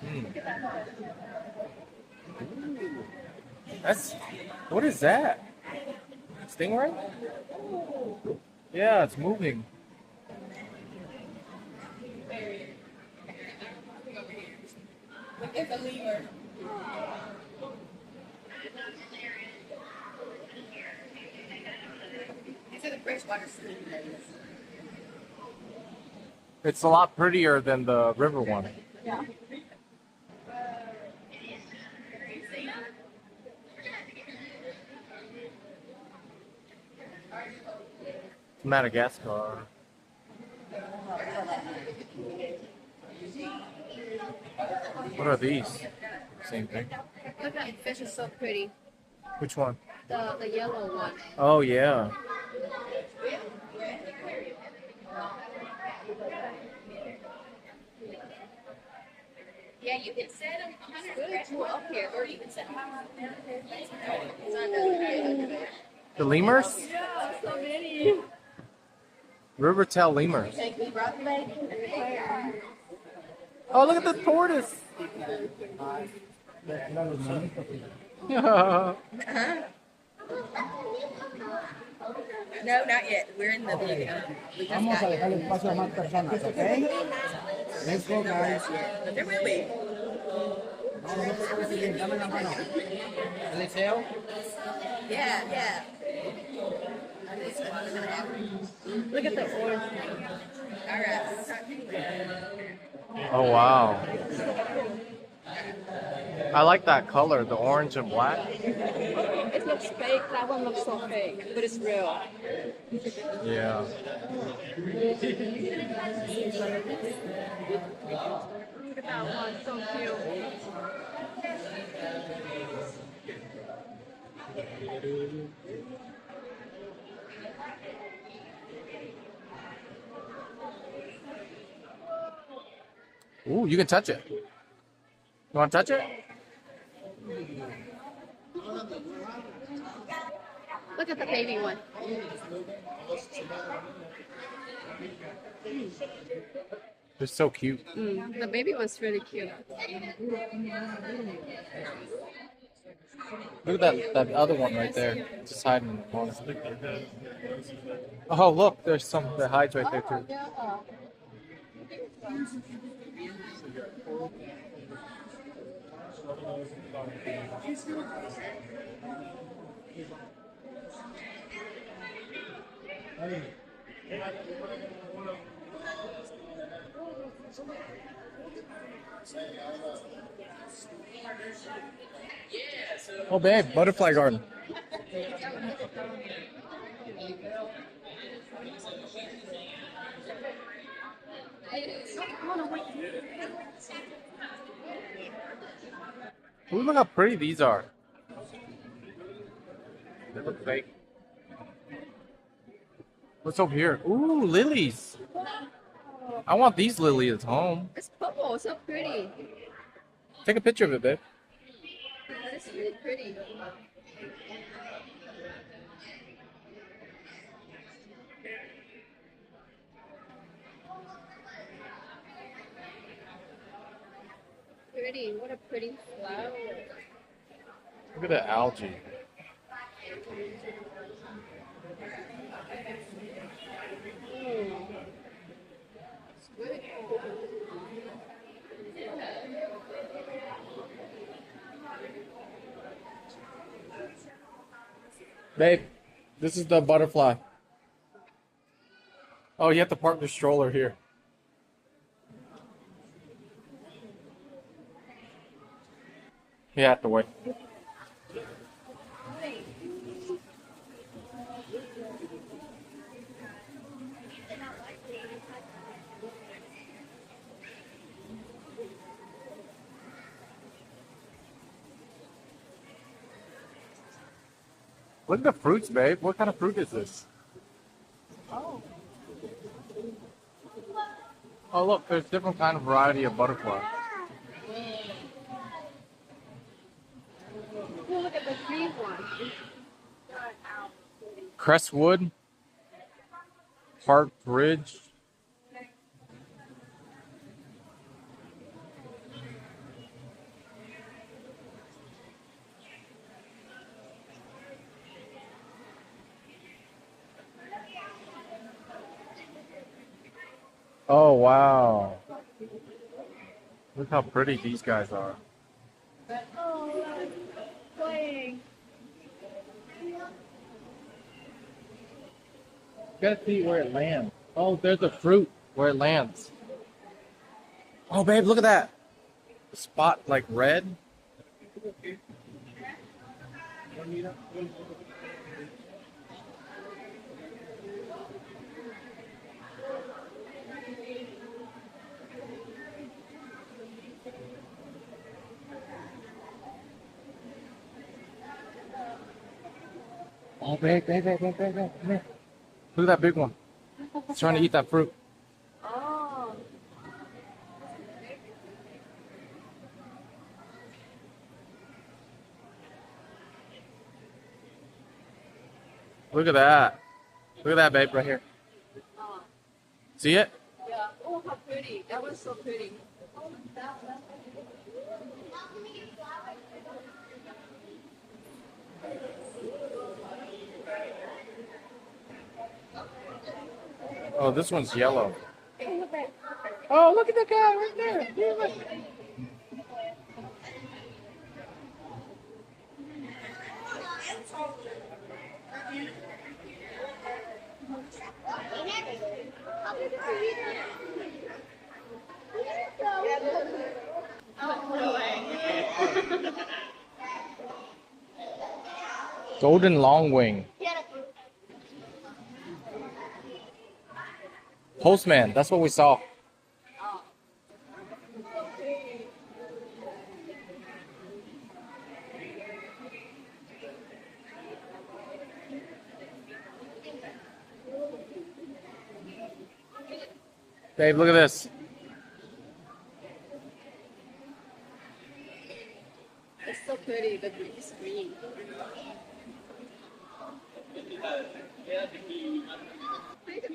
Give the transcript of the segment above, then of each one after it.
Mm. That's what is that? Stingray? Yeah, it's moving. Look at the lemur. These are the freshwater stingrays. It's a lot prettier than the river one. Yeah. Madagascar. What are these? Same thing. Look, that fish is so pretty. Which one? The yellow one. Oh yeah. Yeah, you can set them up here, or you can set them it's under. The lemurs? Yeah, so many. River tail lemurs. Take the breath leg. Oh, look at the tortoise. No, not yet. We're in the video. We just got here. espacio a más personas, ¿ok? Let's go, guys. But there will be. Dame la mano. Eliseo. Yeah, yeah. Look at the orange. All right. Oh wow. I like that color, the orange and black. It looks fake. That one looks so fake, but it's real. Yeah. Look at that one. So cute. Ooh, you can touch it. You want to touch it? Look at the baby one. They're so cute. The baby one's really cute. Look at that other one right there. Just hiding in the corner. Oh, look, there's some that hides right there too. Yeah. Oh, babe, butterfly garden. Ooh, look how pretty these are. They look fake. What's over here? Ooh, lilies. I want these lilies at home. It's purple. So pretty. Take a picture of it, babe. It's really pretty. Pretty. What a pretty flower. Look at the algae. Babe, this is the butterfly. Oh, you have to park the stroller here. You have to wait. Look at the fruits, babe. What kind of fruit is this? Oh. Oh, look, there's different kind of variety of butterfly. Oh, look at the green one. Crestwood, Park Bridge. Oh, wow. Look how pretty these guys are. Oh, playing. You gotta see where it lands. Oh, there's a fruit where it lands. Oh, babe, look at that. The spot like red. Oh, babe. Come here. Look at that big one. It's trying to eat that fruit. Oh. Look at that. Look at that, babe, right here. Oh. See it? Yeah. Oh, how pretty. That was so pretty. Oh, this one's yellow. Oh, look at the guy right there. Yeah, look. Golden longwing. Postman, that's what we saw. Babe, look at this. It's so pretty. The green.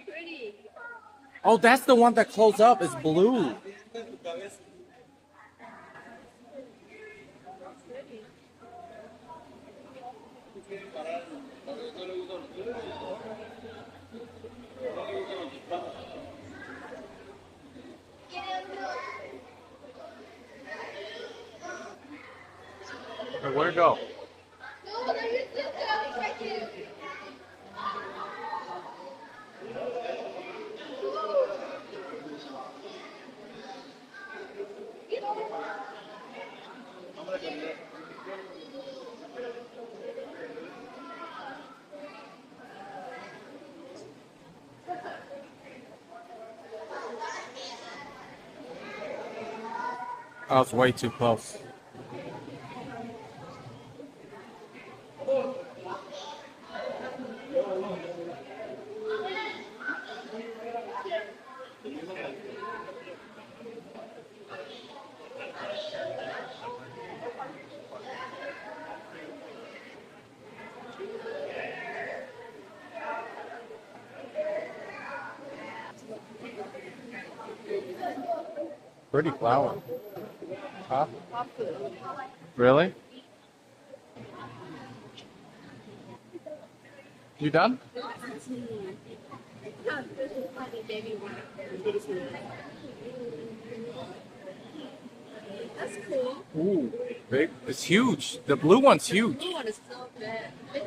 Pretty. Oh, that's the one that closed up. It's blue. Where'd it go? I was way too close. Pretty flower. Huh? Really? You done? That's cool. Ooh, big. It's huge. The blue one's huge. Blue one is so big.